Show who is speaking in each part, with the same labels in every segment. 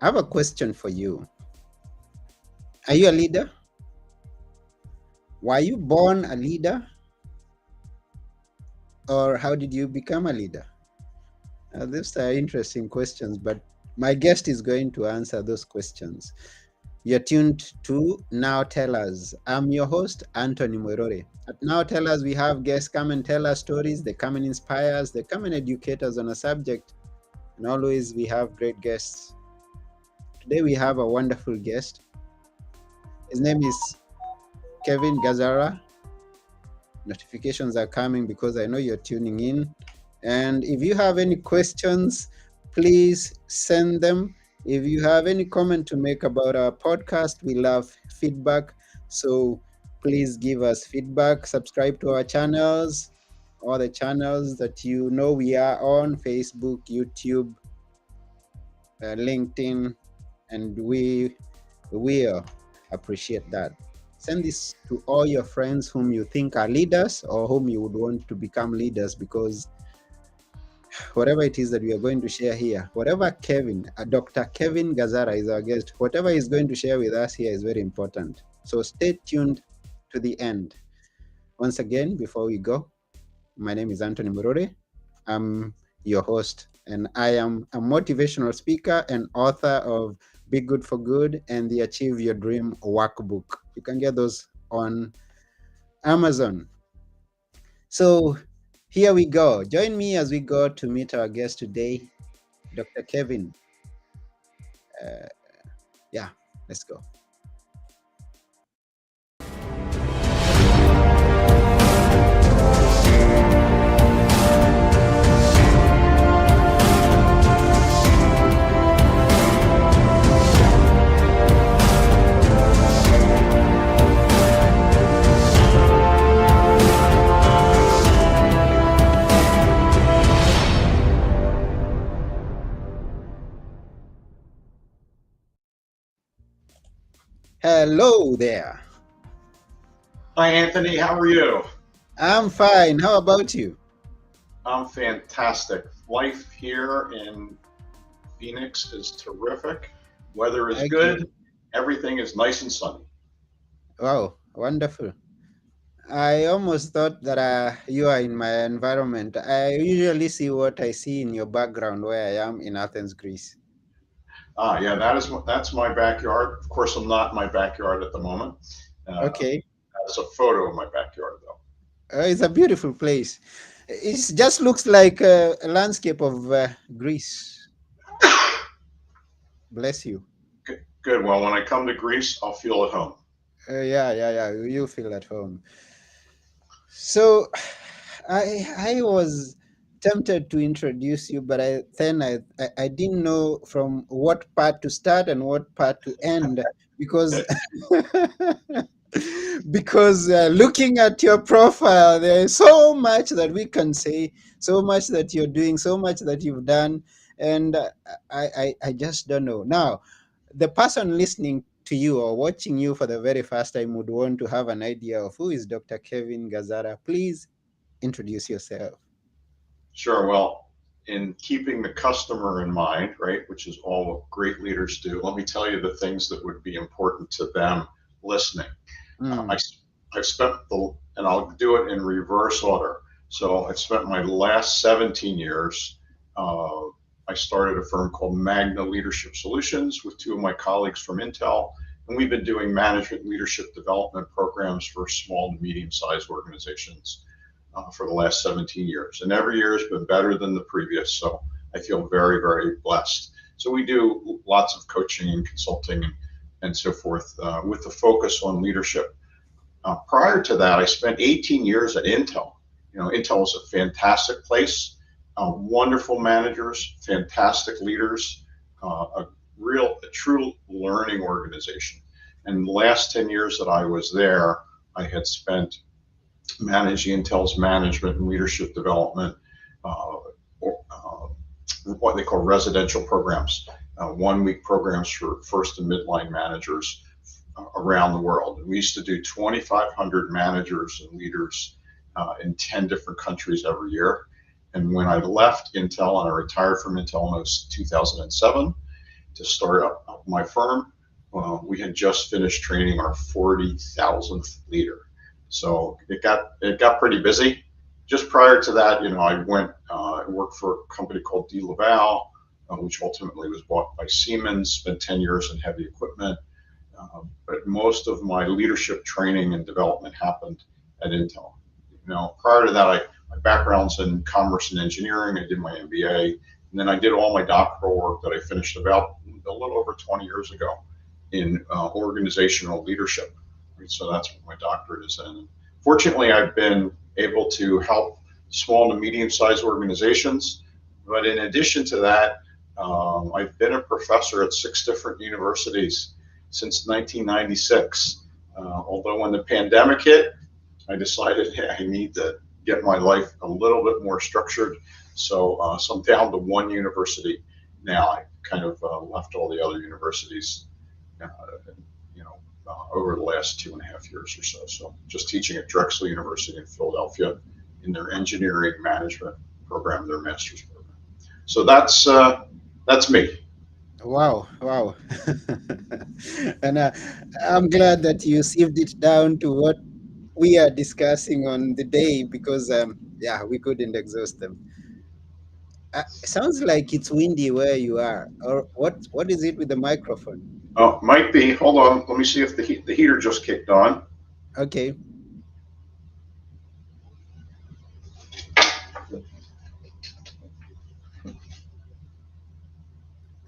Speaker 1: I have a question for you. Are you a leader? Were you born a leader? Or how did you become a leader? These are interesting questions, but my guest is going to answer those questions. You're tuned to Now Tell Us. I'm your host, Anthony Mwerore. At Now Tell Us, we have guests come and tell us stories. They come and inspire us. They come and educate us on a subject. And always we have great guests. Today we have a wonderful guest. His name is Kevin Gazzara. Notifications are coming because I know you're tuning in. And if you have any questions, please send them. If you have any comment to make about our podcast, we love feedback. So please give us feedback. Subscribe to our channels, all the channels that you know we are on: Facebook, YouTube, LinkedIn, and we will appreciate that. Send this to all your friends whom you think are leaders or whom you would want to become leaders, because whatever it is that we are going to share here, whatever Dr. Kevin Gazzara is our guest, whatever he's going to share with us here is very important. So stay tuned to the end. Once again, before we go, my name is Anthony Mwerore. I'm your host, and I am a motivational speaker and author of Be Good for Good and the Achieve Your Dream Workbook. You can get those on Amazon. So here we go. Join me as we go to meet our guest today, Dr. Kevin. Let's go. Hello there.
Speaker 2: Hi, Anthony. How are you?
Speaker 1: I'm fine. How about you?
Speaker 2: I'm fantastic. Life here in Phoenix is terrific. Weather is good. Everything is nice and sunny.
Speaker 1: Wow, wonderful. I almost thought that you are in my environment. I usually see what I see in your background where I am in Athens, Greece.
Speaker 2: Yeah, that's my backyard. Of course, I'm not in my backyard at the moment.
Speaker 1: Okay.
Speaker 2: That's a photo of my backyard, though.
Speaker 1: It's a beautiful place. It just looks like a landscape of Greece. Bless you.
Speaker 2: Good. Well, when I come to Greece, I'll feel at home.
Speaker 1: Yeah. You feel at home. So, I was tempted to introduce you, but I didn't know from what part to start and what part to end, because because looking at your profile, there is so much that we can say, so much that you're doing, so much that you've done, and I just don't know. Now, the person listening to you or watching you for the very first time would want to have an idea of who is Dr. Kevin Gazzara. Please introduce yourself.
Speaker 2: Sure. Well, in keeping the customer in mind, right, which is all what great leaders do, let me tell you the things that would be important to them listening. I've spent and I'll do it in reverse order. So I've spent my last 17 years. I started a firm called Magna Leadership Solutions with two of my colleagues from Intel, and we've been doing management leadership development programs for small to medium-sized organizations for the last 17 years. And every year has been better than the previous. So I feel very, very blessed. So we do lots of coaching and consulting and so forth with the focus on leadership. Prior to that, I spent 18 years at Intel. Intel is a fantastic place, wonderful managers, fantastic leaders, a true learning organization. And the last 10 years that I was there, I had spent managing Intel's management and leadership development, what they call residential programs, 1-week programs for first and midline managers around the world. And we used to do 2,500 managers and leaders in 10 different countries every year. And when I left Intel and I retired from Intel in 2007, to start up my firm. We had just finished training our 40,000th leader, so it got pretty busy. Just prior to that, I worked for a company called De Laval, which ultimately was bought by Siemens. Spent 10 years in heavy equipment, but most of my leadership training and development happened at Intel. Prior to that, my background's in commerce and engineering. I did my MBA, and then I did all my doctoral work that I finished about a little over 20 years ago in organizational leadership. Right? So that's what my doctorate is in. Fortunately, I've been able to help small to medium-sized organizations, but in addition to that, I've been a professor at 6 different universities since 1996. Although when the pandemic hit, I decided, hey, I need to get my life a little bit more structured. So I'm down to one university now. I kind of left all the other universities, uh, over the last 2.5 years or so. So just teaching at Drexel University in Philadelphia in their engineering management program, their master's program. So that's me.
Speaker 1: Wow, wow. And I'm glad that you sieved it down to what we are discussing on the day because, yeah, we couldn't exhaust them. Sounds like it's windy where you are. Or what is it with the microphone?
Speaker 2: Oh, might be. Hold on. Let me see if the heater just kicked on.
Speaker 1: Okay,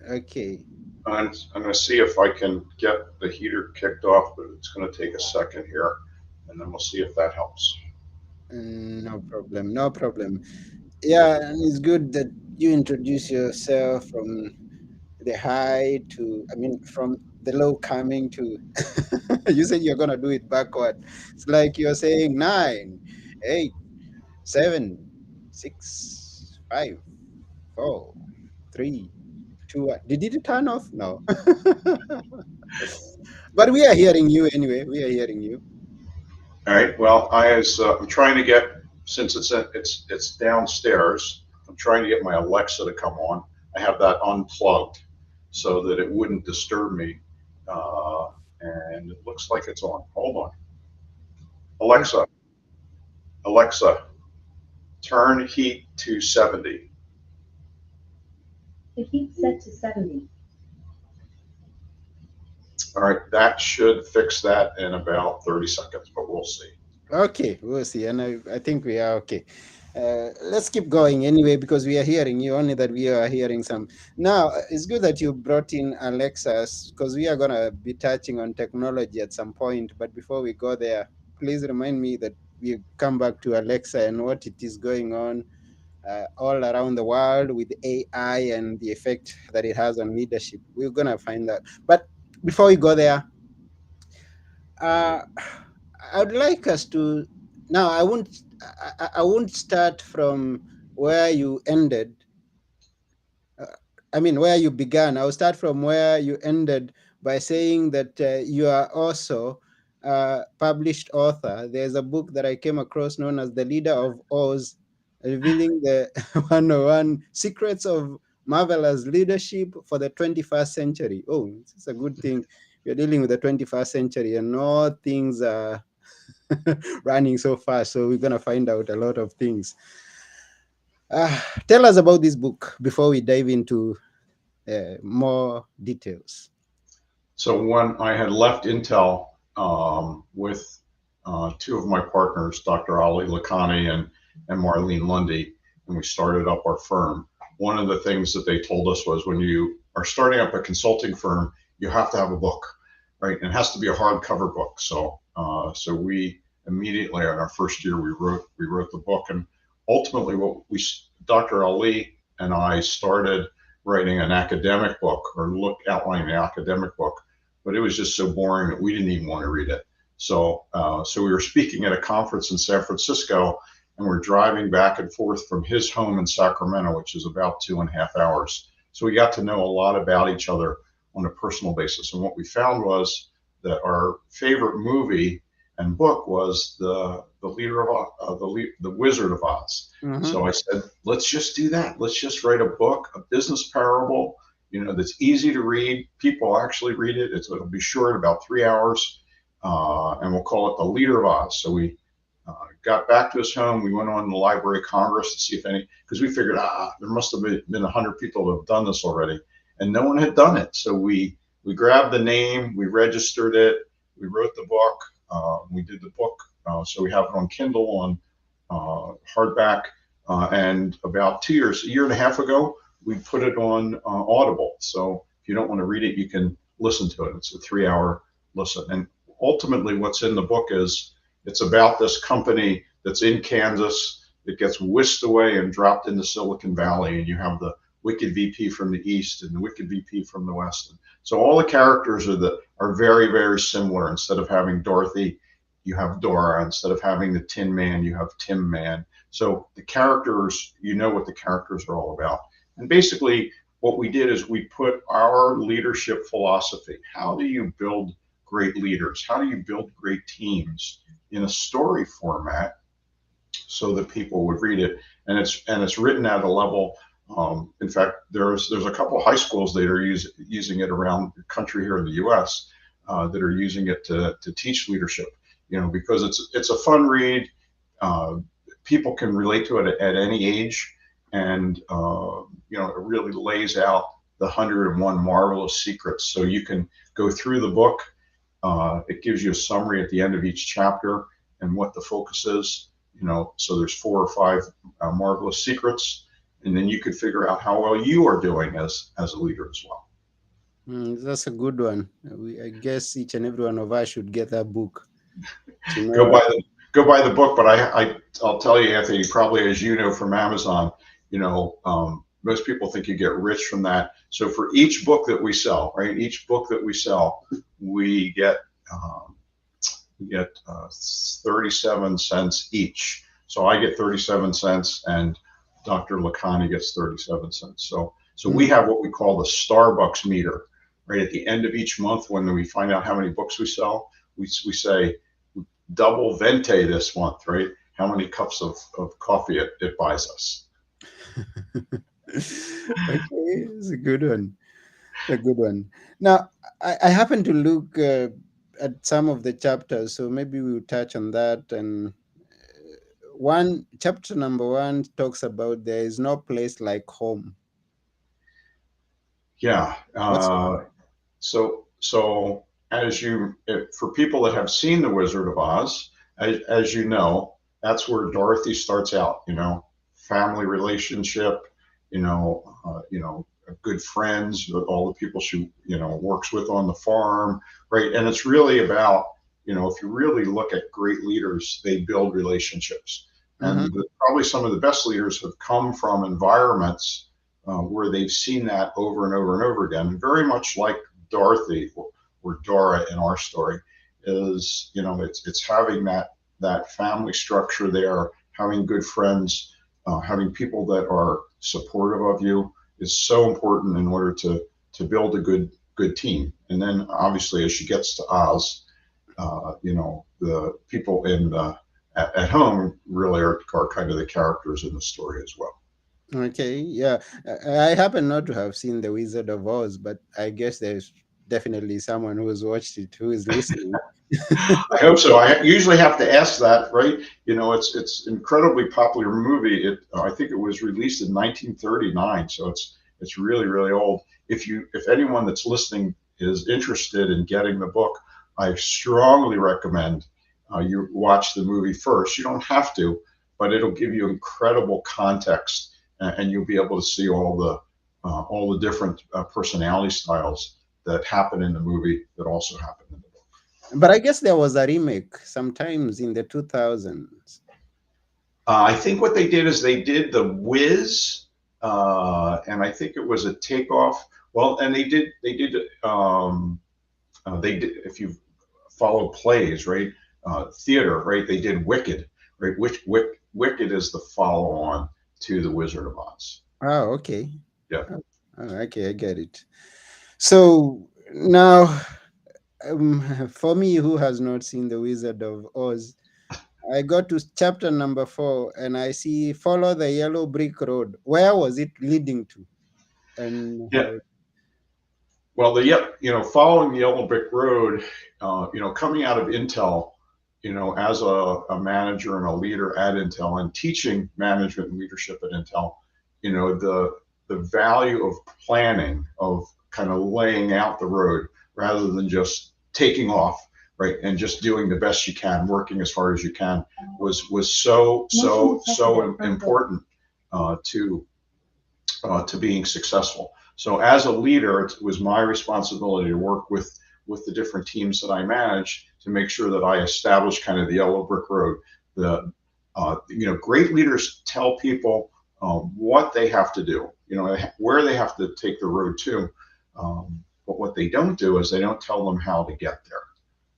Speaker 1: okay.
Speaker 2: I'm going to see if I can get the heater kicked off, but it's going to take a second here, and then we'll see if that helps.
Speaker 1: No problem, no problem. Yeah, and it's good that you introduce yourself from the high to, I mean, from the low coming to, you said you're going to do it backward. It's like you're saying 9, 8, 7, 6, 5, 4, 3, 2, 1. Did it turn off? No. But we are hearing you anyway. We are hearing you.
Speaker 2: All right. Well, I'm trying to get, since it's downstairs. I'm trying to get my Alexa to come on. I have that unplugged so that it wouldn't disturb me. Uh, and it looks like it's on. Hold on, Alexa. Alexa, turn heat to 70.
Speaker 3: The heat set to 70.
Speaker 2: All right, that should fix that in about 30 seconds, but we'll see.
Speaker 1: Okay, we'll see. And I think we are okay. Let's keep going anyway because we are hearing you, only that we are hearing some. Now, it's good that you brought in Alexas because we are going to be touching on technology at some point. But before we go there, please remind me that we come back to Alexa and what it is going on all around the world with AI and the effect that it has on leadership. We're going to find that. But before we go there, uh, I would like us to now. I won't start from where you ended. Uh, I mean, where you began. I'll start from where you ended by saying that you are also a published author. There's a book that I came across known as "The Leader of Oz," revealing the 101 secrets of marvelous leadership for the 21st century. Oh, it's a good thing. You're dealing with the 21st century, and all things are running so fast. So we're gonna find out a lot of things. Tell us about this book before we dive into more details.
Speaker 2: So when I had left Intel with two of my partners, Dr. Ali Lakhani and Marlene Lundy, and we started up our firm, one of the things that they told us was when you are starting up a consulting firm, you have to have a book, right? And it has to be a hardcover book. So we immediately in our first year we wrote the book, and ultimately Dr. Ali and I started writing an academic book or outlining an academic book, but it was just so boring that we didn't even want to read it. So we were speaking at a conference in San Francisco, and we're driving back and forth from his home in Sacramento, which is about 2.5 hours. So we got to know a lot about each other on a personal basis. And what we found was that our favorite movie and book was the leader of the Wizard of Oz.
Speaker 1: Mm-hmm.
Speaker 2: So I said, let's just do that. Let's just write a book, a business parable, that's easy to read. People actually read it. It'll be short, about 3 hours, and we'll call it The Leader of Oz. So we got back to his home. We went on the Library of Congress to see if any, because we figured, there must have been 100 people that have done this already, and no one had done it. So we grabbed the name, we registered it, we wrote the book, we did the book. So we have it on Kindle, on hardback, and about a year and a half ago, we put it on Audible. So if you don't want to read it, you can listen to it. It's a 3 hour listen. And ultimately, what's in the book is it's about this company that's in Kansas that gets whisked away and dropped into Silicon Valley, and you have the wicked VP from the East and the wicked VP from the West. So all the characters are very, very similar. Instead of having Dorothy, you have Dora. Instead of having the Tin Man, you have Tim Man. So the characters, what the characters are all about. And basically, what we did is we put our leadership philosophy. How do you build great leaders? How do you build great teams in a story format so that people would read it? And it's written at a level. In fact, there's a couple of high schools that are using it around the country here in the U.S. That are using it to teach leadership. Because it's a fun read. People can relate to it at any age, and it really lays out the 101 marvelous secrets. So you can go through the book. It gives you a summary at the end of each chapter and what the focus is. So there's 4 or 5 marvelous secrets, and then you could figure out how well you are doing as a leader as well.
Speaker 1: That's a good one. I guess each and every one of us should get that book.
Speaker 2: Go buy the book, but I'll tell you, Anthony, probably as you know from Amazon, most people think you get rich from that. So for each book that we sell, right, we get 37 cents each. So I get 37 cents, and Dr. Lakhani gets 37 cents. So we have what we call the Starbucks meter, right? At the end of each month, when we find out how many books we sell, we say double vente this month, right? How many cups of coffee it buys us.
Speaker 1: Okay, it's a good one. A good one. Now, I happen to look at some of the chapters, so maybe we'll touch on that. And chapter number 1 talks about there is no place like home.
Speaker 2: Yeah. So for people that have seen The Wizard of Oz, as you know, that's where Dorothy starts out. Family relationship. Good friends, all the people she works with on the farm, right? And it's really about if you really look at great leaders, they build relationships, and probably some of the best leaders have come from environments where they've seen that over and over and over again. Very much like Dorothy or Dora in our story is, it's having that family structure there, having good friends, having people that are supportive of you is so important in order to build a good team. And then obviously as she gets to Oz, the people at home really are kind of the characters in the story as well.
Speaker 1: Okay, yeah. I happen not to have seen The Wizard of Oz, but I guess there's definitely someone who has watched it who is listening.
Speaker 2: I hope so. I usually have to ask that, right? It's incredibly popular movie. I think it was released in 1939, so it's really, really old. If anyone that's listening is interested in getting the book, I strongly recommend you watch the movie first. You don't have to, but it'll give you incredible context, and you'll be able to see all the different personality styles that happen in the movie that also happen in the book.
Speaker 1: But I guess there was a remake sometimes in the 2000s.
Speaker 2: I think what they did is they did The Wiz, and I think it was a takeoff. Well, and they did. If you follow plays, right, theater, right, they did Wicked, right. Wicked is the follow-on to The Wizard of Oz.
Speaker 1: Oh, okay.
Speaker 2: Yeah.
Speaker 1: Oh, okay, I get it. So now, for me, who has not seen The Wizard of Oz, I got to chapter number 4 and I see follow the yellow brick road. Where was it leading to? And
Speaker 2: Yeah. Well, following the yellow brick road, coming out of Intel, as a manager and a leader at Intel and teaching management and leadership at Intel, the value of planning, of kind of laying out the road rather than just taking off, right, and just doing the best you can, working as hard as you can, was so important to being successful. So as a leader, it was my responsibility to work with the different teams that I manage to make sure that I establish kind of the yellow brick road. The great leaders tell people what they have to do, where they have to take the road to. But what they don't do is they don't tell them how to get there.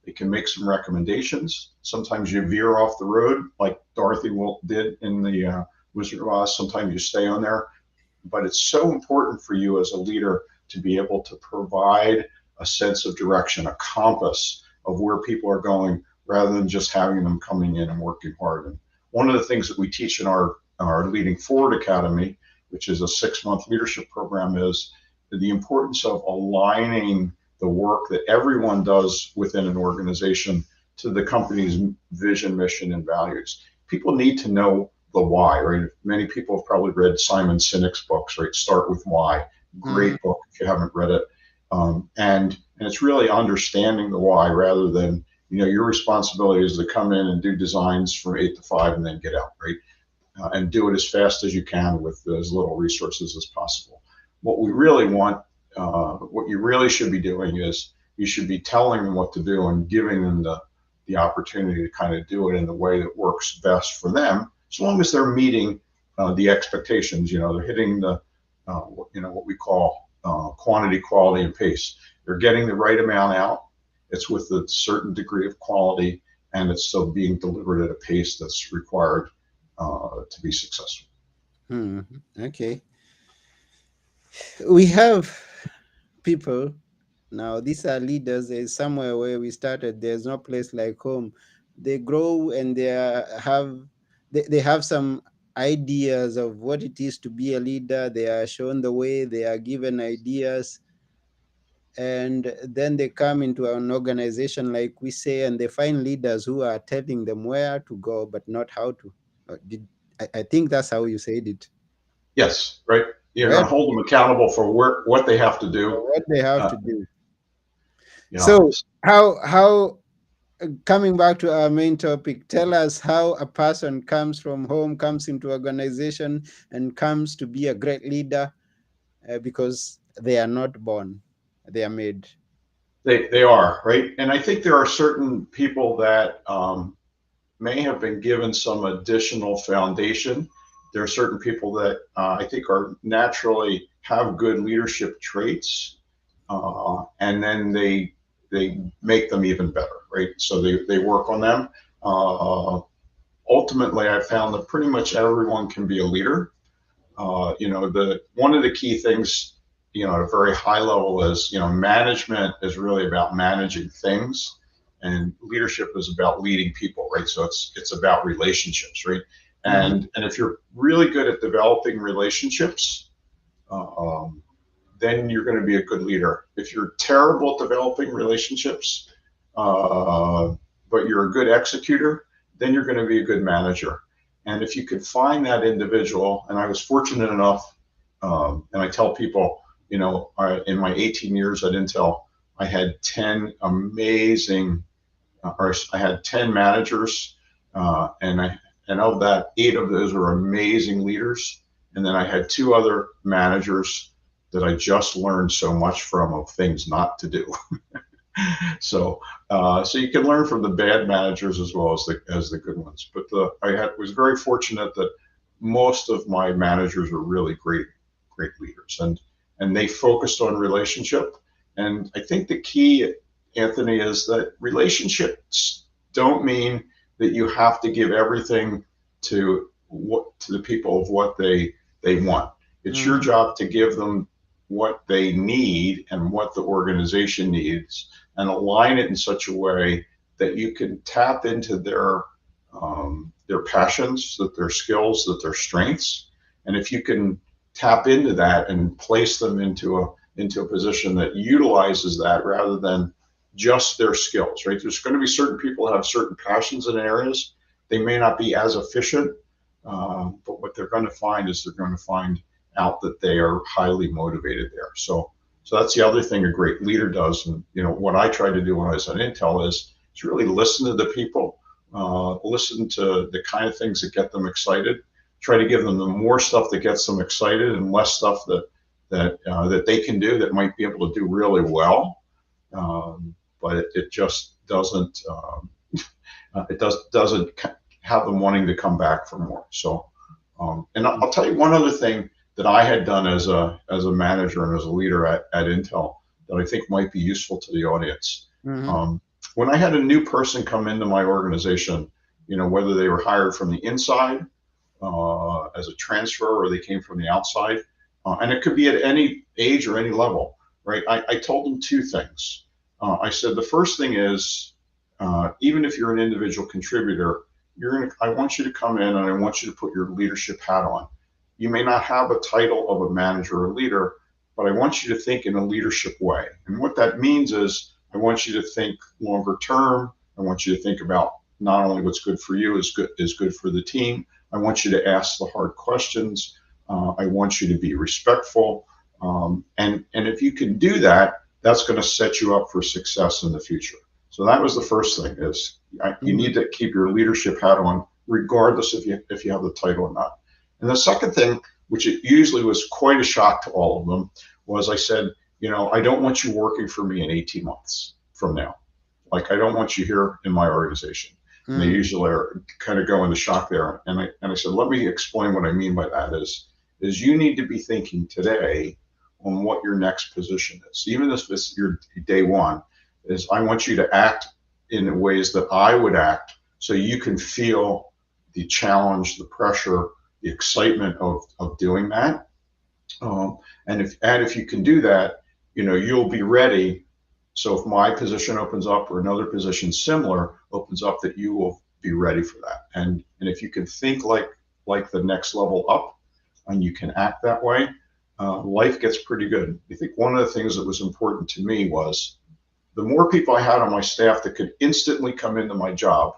Speaker 2: They can make some recommendations. Sometimes you veer off the road, like Dorothy did in the Wizard of Oz. Sometimes you stay on there. But it's so important for you as a leader to be able to provide a sense of direction, a compass of where people are going, rather than just having them coming in and working hard. And one of the things that we teach in our Leading Forward Academy, which is a 6-month leadership program, is the importance of aligning the work that everyone does within an organization to the company's vision, mission, and values. People need to know the why, right? Many people have probably read Simon Sinek's books, right? Start with Why. Great book if you haven't read it. And it's really understanding the why rather than, your responsibility is to come in and do designs from 8 to 5 and then get out, right? And do it as fast as you can with as little resources as possible. What we really want, what you really should be doing is you should be telling them what to do and giving them the opportunity to kind of do it in the way that works best for them, as long as they're meeting the expectations. They're hitting the what we call quantity, quality, and pace. They're getting the right amount out. It's with a certain degree of quality, and it's still being delivered at a pace that's required to be successful.
Speaker 1: Okay. We have people now. These are leaders. There's somewhere where we started. There's no place like home. They grow and they have some ideas of what it is to be a leader. They are shown the way. They are given ideas, and then they come into an organization, like we say, and they find leaders who are telling them where to go but not how to. I think that's how you said it.
Speaker 2: Yes, right. You're
Speaker 1: Where
Speaker 2: going to hold them accountable for what they have to do.
Speaker 1: what they have
Speaker 2: Uh,
Speaker 1: to do.
Speaker 2: yeah.
Speaker 1: So how coming back to our main topic, tell us how a person comes from home, comes into organization, and comes to be a great leader, because they are not born, they are made.
Speaker 2: They are, right. And I think there are certain people that may have been given some additional foundation. There are certain people that I think are naturally have good leadership traits, and then they make them even better, right? So they work on them. Ultimately, I found that pretty much everyone can be a leader. The one of the key things, at a very high level is, management is really about managing things, and leadership is about leading people, right? So it's about relationships, right? And if you're really good at developing relationships, then you're going to be a good leader. If you're terrible at developing relationships, but you're a good executor, then you're going to be a good manager. And if you could find that individual, and I was fortunate enough, and I tell people, in my 18 years at Intel, I had 10 amazing, or I had 10 managers, and of that, 8 of those were amazing leaders. And then I had 2 other managers that I just learned so much from of things not to do. So you can learn from the bad managers as well as the good ones. But was very fortunate that most of my managers were really great leaders, and they focused on relationship. And I think the key, Anthony, is that relationships don't mean that you have to give everything to the people of what they want. It's your job to give them what they need and what the organization needs, and align it in such a way that you can tap into their passions, that their skills, that their strengths. And if you can tap into that and place them into into a position that utilizes that rather than just their skills, right? There's going to be certain people that have certain passions in areas. They may not be as efficient, but what they're going to find is they're going to find out that they are highly motivated there. So that's the other thing a great leader does. And what I tried to do when I was at Intel is to really listen to the people, listen to the kind of things that get them excited. Try to give them the more stuff that gets them excited and less stuff that they can do that might be able to do really well. But it just doesn't doesn't have them wanting to come back for more. So, and I'll tell you one other thing that I had done as a manager and as a leader at Intel that I think might be useful to the audience. When I had a new person come into my organization, whether they were hired from the inside as a transfer or they came from the outside, and it could be at any age or any level, right? I told them two things. I said the first thing is, even if you're an individual contributor, I want you to come in and I want you to put your leadership hat on. You may not have a title of a manager or leader, but I want you to think in a leadership way. And what that means is I want you to think longer term. I want you to think about not only what's good for you is good for the team. I want you to ask the hard questions. I want you to be respectful. And if you can do that, that's going to set you up for success in the future. So that was the first thing is you need to keep your leadership hat on, regardless if you have the title or not. And the second thing, which it usually was quite a shock to all of them, was I said, I don't want you working for me in 18 months from now. Like, I don't want you here in my organization. And they usually are kind of go into shock there. And I said, let me explain what I mean by that is you need to be thinking today on what your next position is. Even if it's your day one, is I want you to act in the ways that I would act so you can feel the challenge, the pressure, the excitement of doing that. And if you can do that, you'll be ready. So if my position opens up or another position similar opens up, that you will be ready for that. And if you can think like the next level up and you can act that way, life gets pretty good. I think one of the things that was important to me was the more people I had on my staff that could instantly come into my job,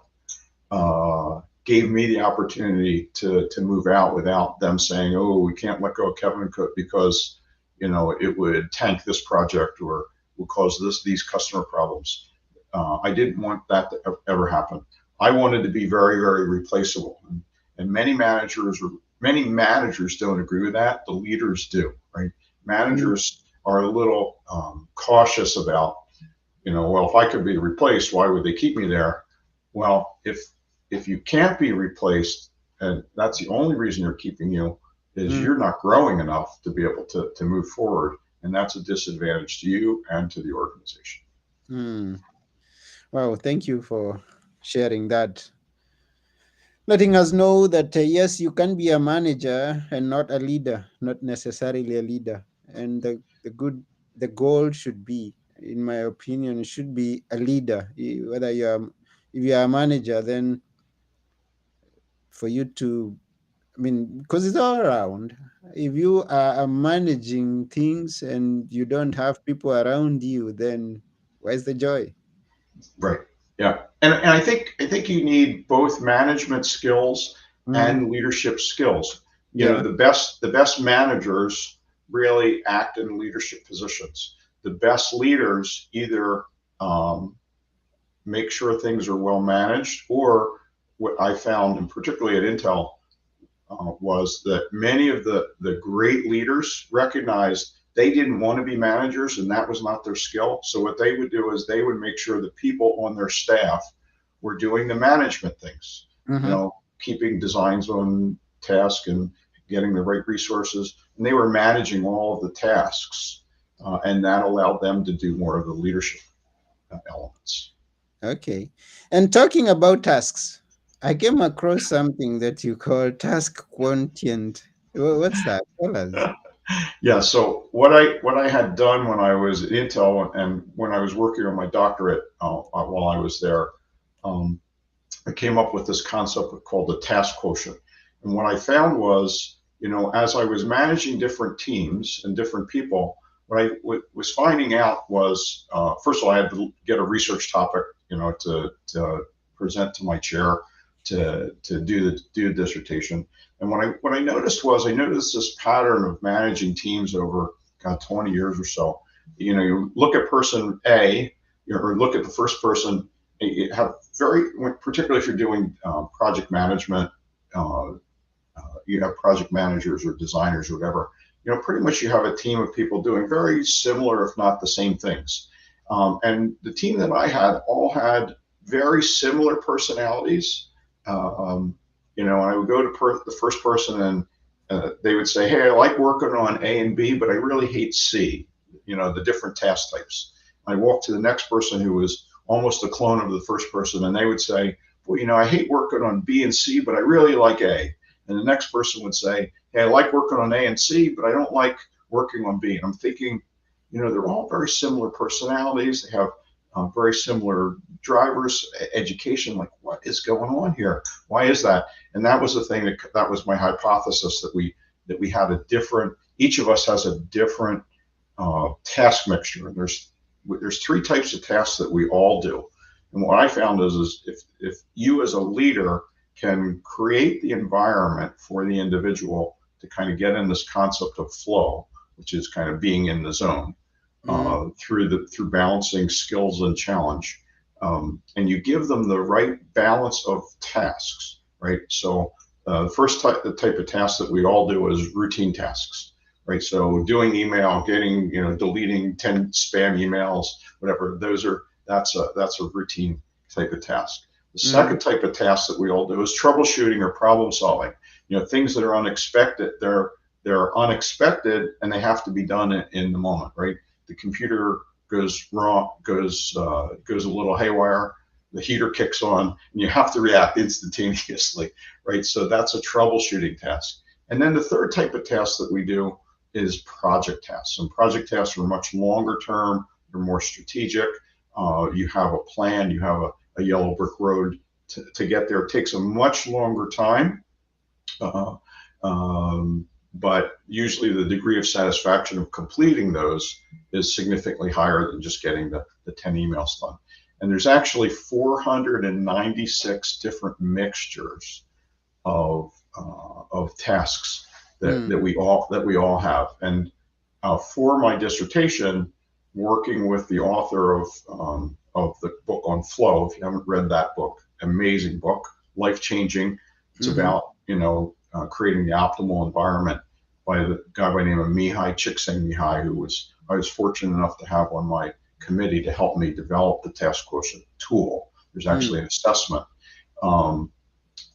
Speaker 2: gave me the opportunity to move out without them saying, oh, we can't let go of Kevin and Cook because, it would tank this project or will cause these customer problems. I didn't want that to ever happen. I wanted to be very, very replaceable. And many managers don't agree with that. The leaders do, right? Managers are a little cautious about, well, if I could be replaced, why would they keep me there? Well, if you can't be replaced, and that's the only reason they're keeping you, is you're not growing enough to be able to move forward. And that's a disadvantage to you and to the organization.
Speaker 1: Wow, thank you for sharing that. Letting us know that, yes, you can be a manager and not a leader, not necessarily a leader. And the goal should be, in my opinion, should be a leader. Whether if you are a manager, then for you to, because it's all around. If you are managing things and you don't have people around you, then where's the joy?
Speaker 2: Right. Yeah. And I think you need both management skills and leadership skills.
Speaker 1: Yeah.
Speaker 2: The best managers really act in leadership positions. The best leaders either make sure things are well managed, or what I found, and particularly at Intel, was that many of the great leaders recognized they didn't want to be managers and that was not their skill. So what they would do is they would make sure the people on their staff were doing the management things, keeping designs on task and getting the right resources. And they were managing all of the tasks. And that allowed them to do more of the leadership elements.
Speaker 1: Okay. And talking about tasks, I came across something that you call task quotient. What's that? Tell us.
Speaker 2: Yeah. So what I had done when I was at Intel and when I was working on my doctorate while I was there, I came up with this concept called the task quotient. And what I found was, as I was managing different teams and different people, what I was finding out was, first of all, I had to get a research topic, to present to my chair to do the dissertation. And what I noticed was, I noticed this pattern of managing teams over 20 years or so. You look at person A, or look at the first person. You have particularly if you're doing project management, you have project managers or designers or whatever. Pretty much you have a team of people doing very similar, if not the same things. And the team that I had all had very similar personalities. I would go to the first person, and they would say, "Hey, I like working on A and B, but I really hate C." The different task types. I walked to the next person who was almost a clone of the first person, and they would say, "Well, I hate working on B and C, but I really like A." And the next person would say, "Hey, I like working on A and C, but I don't like working on B." And I'm thinking, they're all very similar personalities. They have very similar drivers, education. Like, what is going on here? Why is that? And that was the thing that was my hypothesis, that we had a different. Each of us has a different task mixture. And there's three types of tasks that we all do. And what I found is if you as a leader can create the environment for the individual to kind of get in this concept of flow, which is kind of being in the zone, through balancing skills and challenge, and you give them the right balance of tasks, right? So the first type of task that we all do is routine tasks, right? So doing email, deleting 10 spam emails, whatever. That's a routine type of task. The second type of task that we all do is troubleshooting or problem solving. Things that are unexpected. They're unexpected, and they have to be done in the moment, right? The computer goes wrong, goes a little haywire. The heater kicks on, and you have to react instantaneously, right? So that's a troubleshooting task. And then the third type of task that we do is project tasks. And project tasks are much longer term. They're more strategic. You have a plan. You have a yellow brick road to get there. It takes a much longer time. But usually the degree of satisfaction of completing those is significantly higher than just getting the 10 emails done. And there's actually 496 different mixtures of tasks that we all have. And for my dissertation, working with the author of the book on flow, if you haven't read that book, amazing book, life-changing. It's about creating the optimal environment, by the guy by the name of Csikszentmihalyi, who I was fortunate enough to have on my committee to help me develop the task quotient tool. There's actually an assessment.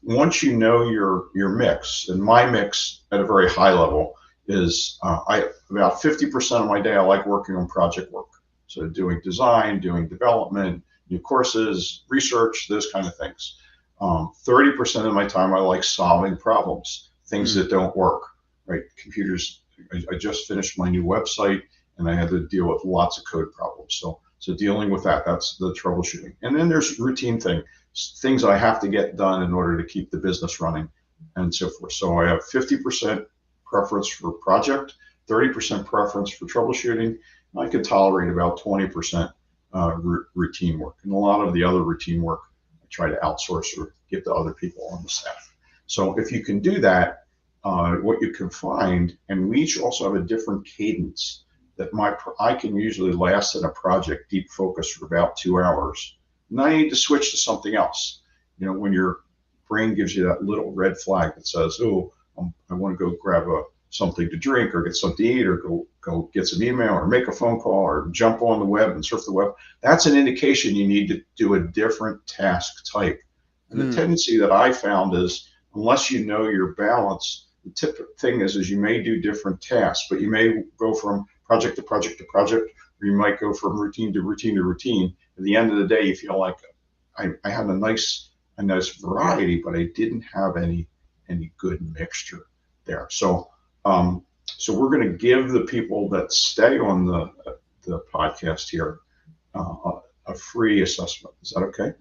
Speaker 2: Once you know your mix, and my mix at a very high level is about 50% of my day I like working on project work. So doing design, doing development, new courses, research, those kind of things. 30% of my time I like solving problems, things that don't work, right? Computers, I just finished my new website, and I had to deal with lots of code problems. So dealing with that's the troubleshooting. And then there's routine things I have to get done in order to keep the business running, and so forth. So I have 50% preference for project, 30% preference for troubleshooting. I can tolerate about 20% routine work. And a lot of the other routine work I try to outsource or give to other people on the staff. So if you can do that, what you can find, and we each also have a different cadence, that I can usually last in a project deep focus for about 2 hours. And I need to switch to something else. When your brain gives you that little red flag that says, "Oh, I want to go grab something to drink, or get something to eat, or go get some email, or make a phone call, or jump on the web and surf the web," that's an indication you need to do a different task type. And the tendency that I found is, unless you know your balance, the thing is you may do different tasks, but you may go from project to project to project, or you might go from routine to routine to routine. At the end of the day, you feel like I had a nice variety, but I didn't have any good mixture there. So we're going to give the people that stay on the podcast here a free assessment. Is that okay?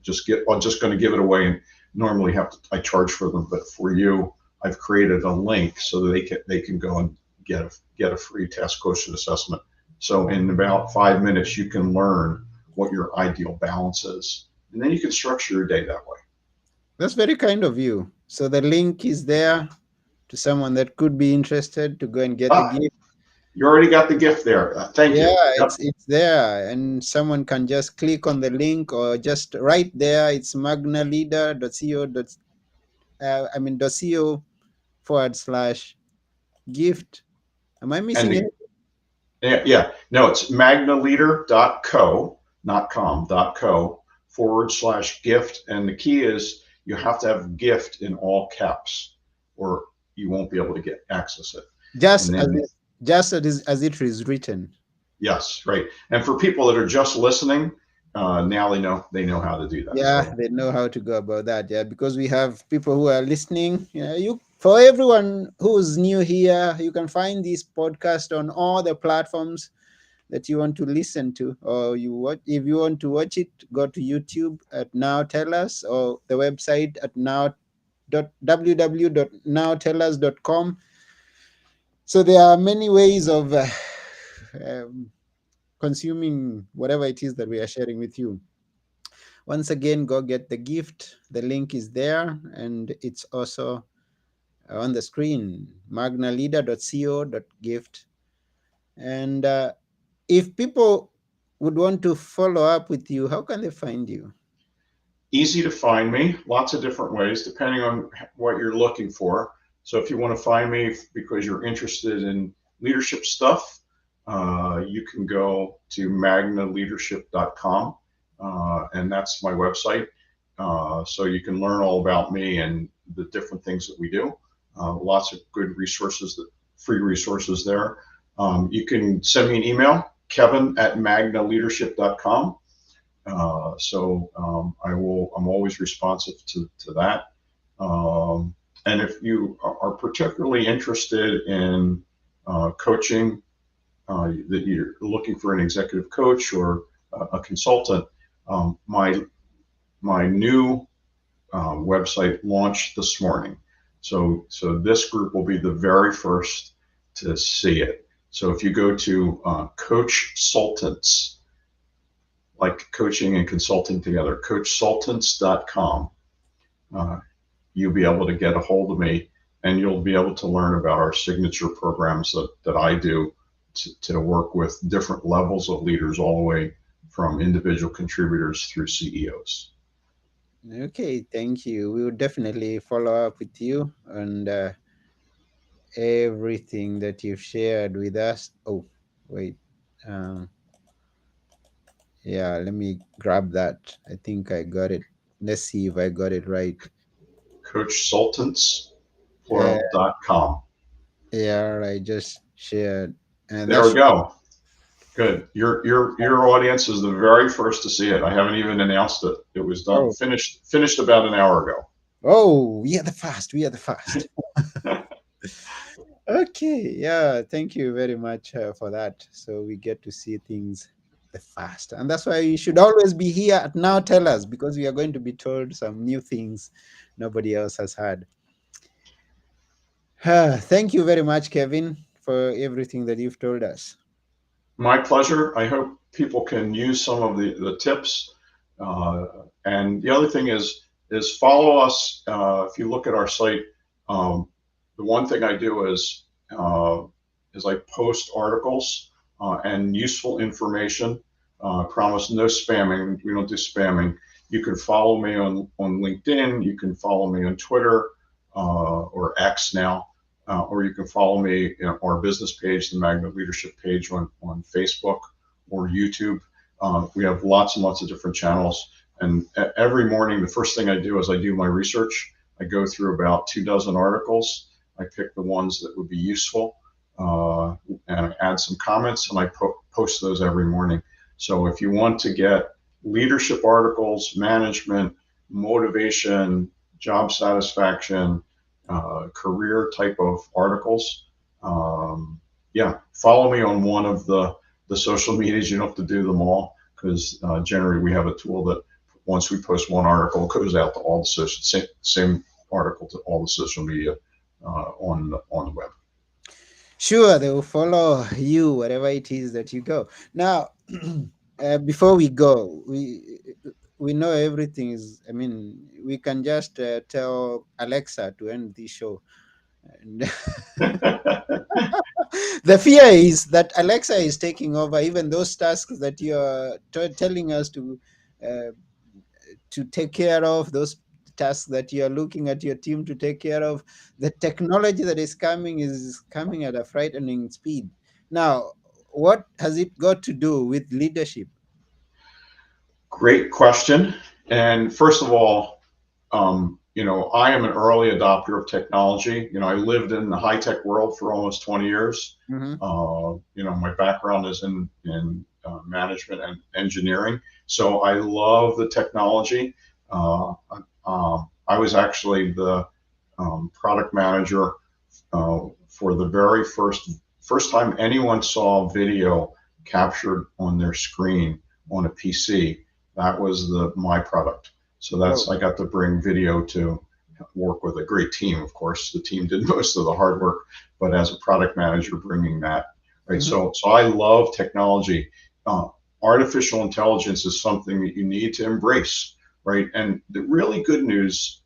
Speaker 2: I'm just going to give it away, and normally I charge for them, but for you, I've created a link so that they can go and get a free task quotient assessment So in about 5 minutes, you can learn what your ideal balance is. And then you can structure your day that way.
Speaker 1: That's very kind of you. So the link is there to someone that could be interested to go and get the
Speaker 2: Ah,
Speaker 1: gift.
Speaker 2: you already got the gift there. Thank you.
Speaker 1: Yeah,
Speaker 2: Yep.
Speaker 1: it's there, and someone can just click on the link or just right there. It's magnaleader.co. .co/gift. Am I
Speaker 2: And
Speaker 1: missing it?
Speaker 2: the, yeah, no, it's magnaleader.co, not com, .co/gift. And the key is you have to have gift in all caps or you won't be able to get access it.
Speaker 1: Just
Speaker 2: And
Speaker 1: as
Speaker 2: then,
Speaker 1: it, just as it is written.
Speaker 2: yes, right. And for people that are just listening, now they know how to do that.
Speaker 1: Yeah,
Speaker 2: So
Speaker 1: they know how to go about that. Yeah, because we have people who are listening. Yeah, you for everyone who's new here, you can find this podcast on all the platforms that you want to listen to, or you watch. If you want to watch it, go to YouTube at Now Tell Us, or the website at www.nowtellus.com. So there are many ways of consuming whatever it is that we are sharing with you. Once again, go get the gift. The link is there, and it's also on the screen, magnaleader.co.gift. And if people would want to follow up with you, how can they find you?
Speaker 2: easy to find me, lots of different ways depending on what you're looking for. So if you want to find me because you're interested in leadership stuff, you can go to magnaleadership.com, and that's my website. So you can learn all about me and the different things that we do. Lots of good resources, free resources there. You can send me an email, kevin@magnaleadership.com. I'm always responsive to that. And if you are particularly interested in coaching, that you're looking for an executive coach or a consultant, my new website launched this morning. So this group will be the very first to see it. So if you go to Coach Sultants, like coaching and consulting together, coachsultants.com, you'll be able to get a hold of me and you'll be able to learn about our signature programs that I do to work with different levels of leaders, all the way from individual contributors through CEOs.
Speaker 1: Okay, thank you. We will definitely follow up with you and everything that you've shared with us. Oh, wait. Um, yeah, let me grab that. I think I got it. Let's see if I got it right.
Speaker 2: Coachsultants,
Speaker 1: Uh,
Speaker 2: plural.com.
Speaker 1: yeah, I just shared. And
Speaker 2: There we
Speaker 1: that's
Speaker 2: go. Good. Your audience is the very first to see it. I haven't even announced it. It was done
Speaker 1: oh,
Speaker 2: finished about an hour ago.
Speaker 1: oh, we are the fast. We are the fast. Okay, yeah, thank you very much for that. So we get to see things the fast, and that's why you should always be here at Now Tell Us, because we are going to be told some new things nobody else has heard. Thank you very much, Kevin, for everything that you've told us.
Speaker 2: My pleasure. I hope people can use some of the tips. Uh, and the other thing is follow us. If you look at our site, the one thing I do is I post articles and useful information. Promise no spamming. We don't do spamming. You can follow me on LinkedIn. You can follow me on Twitter or X now, or you can follow me our business page, the Magna Leadership page on Facebook or YouTube. We have lots and lots of different channels. And every morning, the first thing I do is I do my research. I go through about 24 articles. I pick the ones that would be useful, and I add some comments, and I post those every morning. So if you want to get leadership articles, management, motivation, job satisfaction, career type of articles, yeah, follow me on one of the social medias. You don't have to do them all, because generally we have a tool that once we post one article, it goes out to all the same article to all the social media on the web.
Speaker 1: Sure, they will follow you wherever it is that you go. Now, before we go, we know everything is. I mean, we can just tell Alexa to end the show. And the fear is that Alexa is taking over even those tasks that you are telling us uh, to take care of, those tasks that you are looking at your team to take care of. The technology that is coming at a frightening speed. Now, what has it got to do with leadership?
Speaker 2: Great question. And first of all, I am an early adopter of technology. I lived in the high tech world for almost 20 years.
Speaker 1: Mm-hmm.
Speaker 2: My background is in management and engineering, so I love the technology. Uh, I was actually the product manager for the very first time anyone saw video captured on their screen on a PC. That was the my product. So
Speaker 1: Oh.
Speaker 2: I got to bring video to work with a great team. Of course, the team did most of the hard work, but as a product manager, bringing that right.
Speaker 1: Mm-hmm.
Speaker 2: So I love technology. Uh, Artificial intelligence is something that you need to embrace, right? And the really good news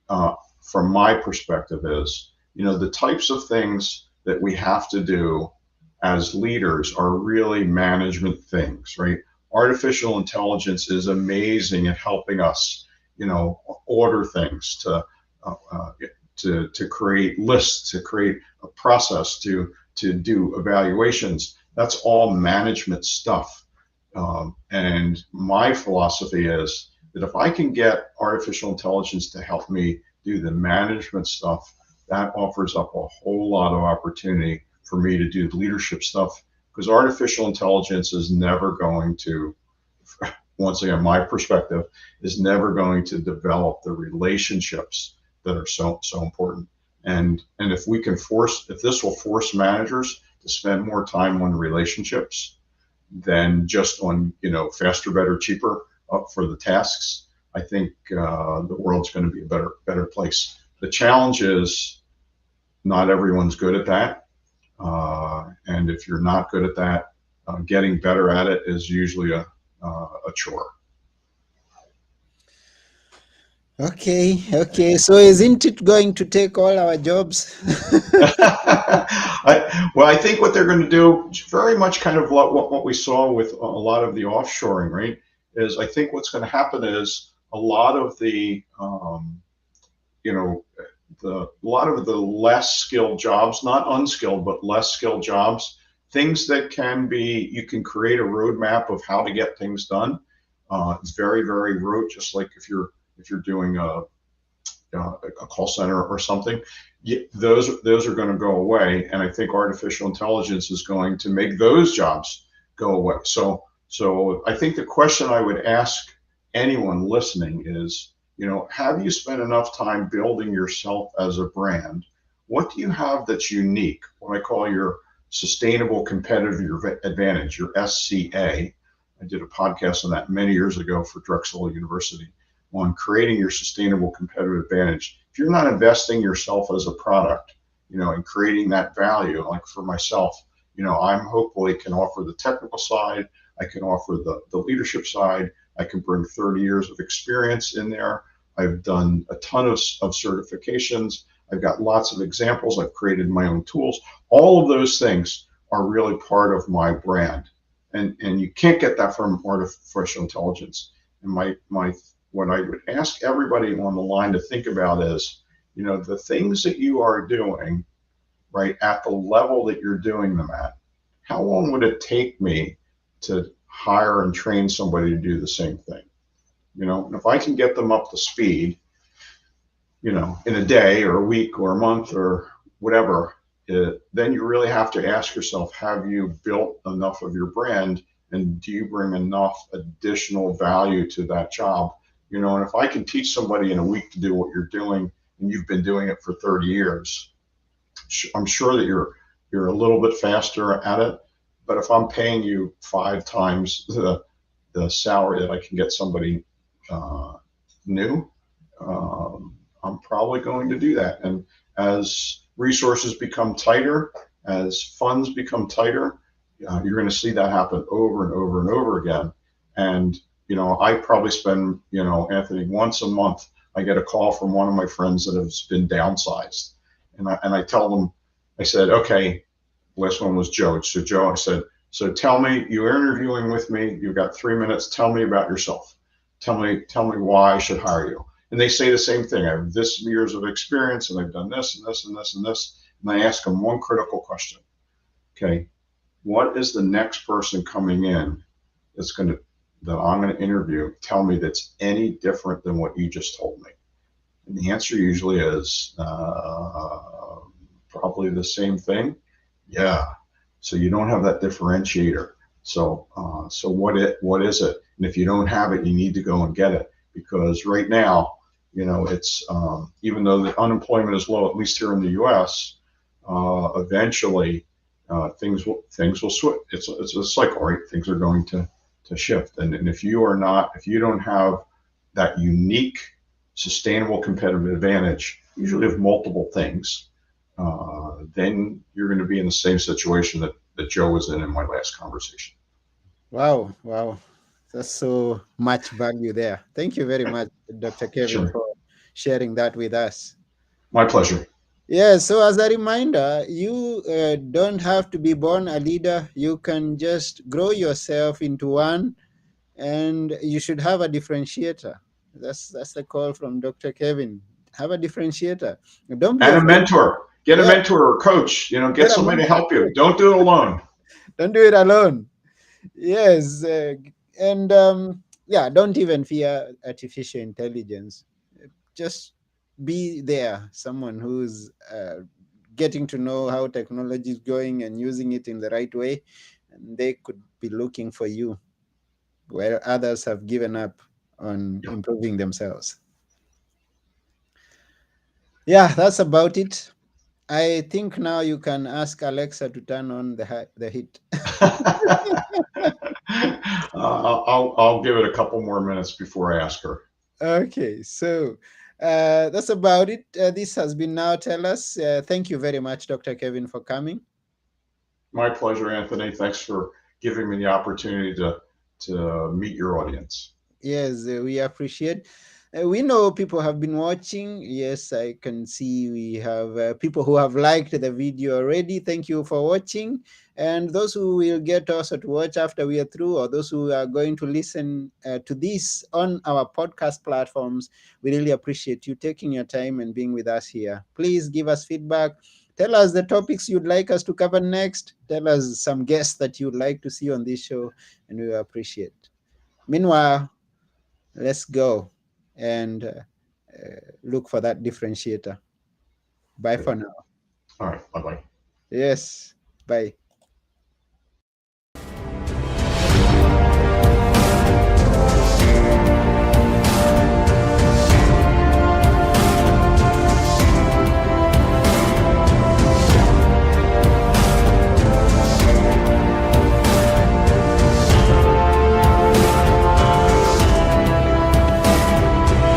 Speaker 2: uh, from my perspective is, the types of things that we have to do as leaders are really management things, right? Artificial intelligence is amazing at helping us, order things, uh, uh, to create lists, to create a process, to do evaluations. That's all management stuff. And my philosophy is that if I can get artificial intelligence to help me do the management stuff, that offers up a whole lot of opportunity for me to do the leadership stuff, because artificial intelligence is never going to, once again, my perspective, is never going to develop the relationships that are so important. And if this will force managers to spend more time on relationships than just on faster, better, cheaper for the tasks, I think the world's going to be a better place. The challenge is not everyone's good at that, and if you're not good at that, getting better at it is usually a chore.
Speaker 1: Okay, okay. So isn't it going to take all our jobs?
Speaker 2: I think what they're going to do, very much kind of what we saw with a lot of the offshoring, right? Is I think what's going to happen is a lot of you know, a lot of the less skilled jobs, not unskilled, but less skilled jobs, things that you can create a roadmap of how to get things done. It's very, very rote, just like if you're doing a call center or something. Those are going to go away, and I think artificial intelligence is going to make those jobs go away. So I think the question I would ask anyone listening is, have you spent enough time building yourself as a brand? What do you have that's unique? What I call your sustainable competitive advantage, your SCA. I did a podcast on that many years ago for Drexel University on creating your sustainable competitive advantage. If you're not investing yourself as a product, and creating that value, like for myself, I'm hopefully can offer the technical side, I can offer the leadership side, I can bring 30 years of experience in there. I've done a ton of certifications. I've got lots of examples. I've created my own tools. All of those things are really part of my brand. And you can't get that from artificial intelligence. And my what I would ask everybody on the line to think about is, the things that you are doing, right, at the level that you're doing them at, how long would it take me to hire and train somebody to do the same thing? And if I can get them up to speed, in a day or a week or a month or whatever, then you really have to ask yourself, have you built enough of your brand, and do you bring enough additional value to that job? And if I can teach somebody in a week to do what you're doing, and you've been doing it for 30 years, I'm sure that you're a little bit faster at it. But if I'm paying you 5 times the salary that I can get somebody new, I'm probably going to do that. And as resources become tighter, as funds become tighter, you're going to see that happen over and over and over again. And, I probably spend, Anthony, once a month, I get a call from one of my friends that has been downsized. And I tell them, I said, okay, last one was Joe. So Joe, I said, so tell me, you're interviewing with me. You've got 3 minutes. Tell me about yourself. Tell me why I should hire you. And they say the same thing. I have this years of experience, and I've done this and this and this and this. And I ask them one critical question. Okay, what is the next person coming in that's going to that I'm going to interview tell me that's any different than what you just told me? And the answer usually is probably the same thing. Yeah. So you don't have that differentiator. So what is it? And if you don't have it, you need to go and get it, because right now, it's even though the unemployment is low, at least here in the U.S., eventually things will switch. It's a cycle, right? Things are going to shift, and if you don't have that unique, sustainable competitive advantage, usually of multiple things, then you're going to be in the same situation that Joe was in my last conversation.
Speaker 1: Wow, wow. That's so much value there. Thank you very much, Dr. Kevin,
Speaker 2: Sure.
Speaker 1: for sharing that with us.
Speaker 2: My pleasure.
Speaker 1: Yeah, so as a reminder, you don't have to be born a leader. You can just grow yourself into one, and you should have a differentiator. That's the call from Dr. Kevin. Have a differentiator. Don't be
Speaker 2: And a
Speaker 1: afraid.
Speaker 2: mentor. Get a
Speaker 1: Yeah,
Speaker 2: mentor or coach. Get
Speaker 1: get a
Speaker 2: somebody to
Speaker 1: mentor.
Speaker 2: help you. Don't do it alone.
Speaker 1: Don't do it alone. Yes, and yeah, don't even fear artificial intelligence. Just be there, someone who's getting to know how technology is going and using it in the right way, and they could be looking for you where others have given up on improving themselves. Yeah, that's about it. I think now you can ask Alexa to turn on the heat.
Speaker 2: I'll give it a couple more minutes before I ask her.
Speaker 1: Okay, so that's about it. This has been Now Tell Us. Thank you very much, Dr. Kevin, for coming.
Speaker 2: My pleasure, Anthony. Thanks for giving me the opportunity to meet your audience.
Speaker 1: Yes, we appreciate. We know people have been watching. Yes, I can see we have people who have liked the video already. Thank you for watching. And those who will get also to watch after we are through, or those who are going to listen to this on our podcast platforms, we really appreciate you taking your time and being with us here. Please give us feedback. Tell us the topics you'd like us to cover next. Tell us some guests that you'd like to see on this show, and we will appreciate. Meanwhile, let's go and look for that differentiator. Bye
Speaker 2: Okay.
Speaker 1: for now.
Speaker 2: All right. Bye bye.
Speaker 1: Yes. Bye.